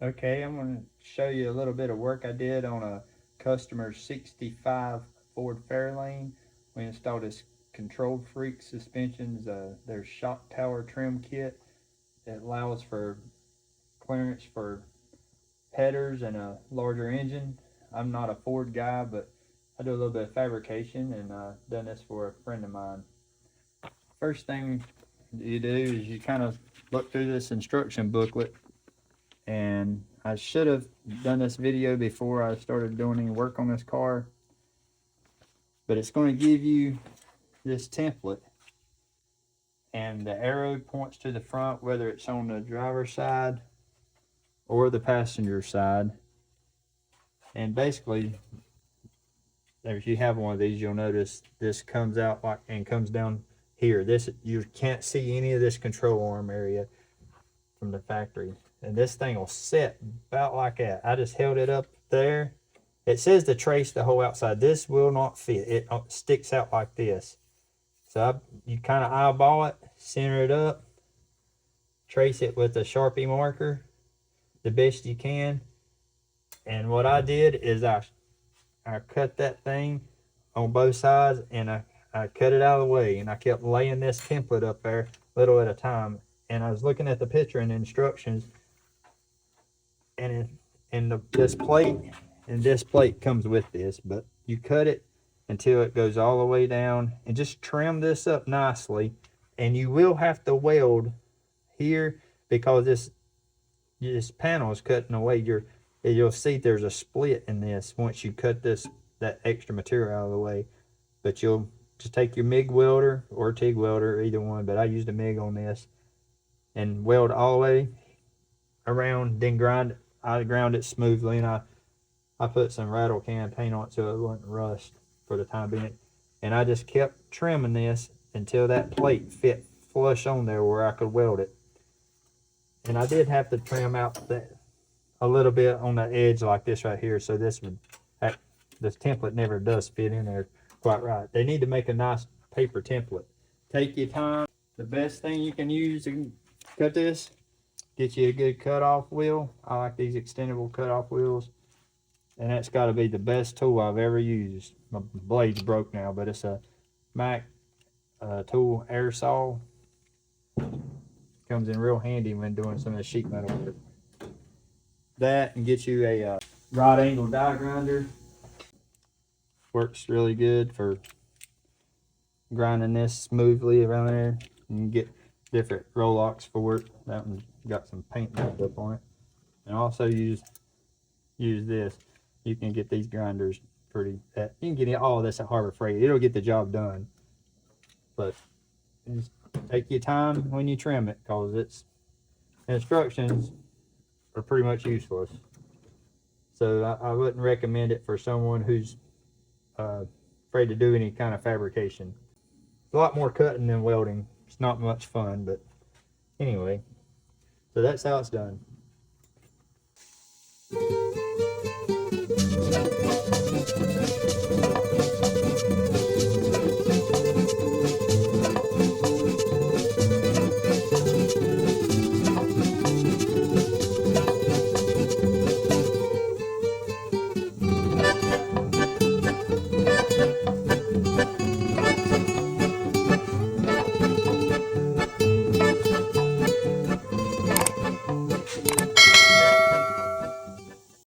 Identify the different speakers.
Speaker 1: Okay, I'm going to show you a little bit of work I did on a customer's 65 Ford Fairlane. We installed this Controlled Freak suspensions, their shock tower trim kit that allows for clearance for headers and a larger engine. I'm not a Ford guy, but I do a little bit of fabrication and done this for a friend of mine. First thing you do is you kind of look through this instruction booklet, and I should have done this video before I started doing any work on this car, but it's going to give you this template, and the arrow points to the front, whether it's on the driver's side or the passenger side. And basically, if you have one of these, you'll notice this comes out like and comes down here. This, you can't see any of this control arm area from the factory, and this thing will sit about like that. I just held it up there. It says to trace the whole outside. This will not fit. It sticks out like this. So you kind of eyeball it, center it up, trace it with a Sharpie marker the best you can. And what I did is I cut that thing on both sides, and I cut it out of the way, and I kept laying this template up there little at a time. And I was looking at the picture and the instructions, and this plate comes with this, but you cut it until it goes all the way down, and just trim this up nicely. And you will have to weld here because this panel is cutting away you'll see there's a split in this once you cut that extra material out of the way. But you'll just take your MIG welder or TIG welder, either one, but I used a MIG on this, and weld all the way around, then I ground it smoothly, and I put some rattle can paint on it so it wouldn't rust for the time being. And I just kept trimming this until that plate fit flush on there where I could weld it. And I did have to trim out a little bit on the edge like this right here, so this template never does fit in there quite right. They need to make a nice paper template. Take your time. The best thing you can use to cut this, get you a good cutoff wheel. I like these extendable cutoff wheels, and that's got to be the best tool I've ever used. My blade's broke now, but it's a Mac tool air saw. Comes in real handy when doing some of the sheet metal work. That, and get you a right angle die grinder. Works really good for grinding this smoothly around there. You can get different roll-locks for it. That one's got some paint built up on it. And also use this. You can get these grinders you can get all of this at Harbor Freight. It'll get the job done. But just take your time when you trim it, because its instructions are pretty much useless. So I wouldn't recommend it for someone who's afraid to do any kind of fabrication. It's a lot more cutting than welding. It's not much fun, but anyway. So that's how it's done.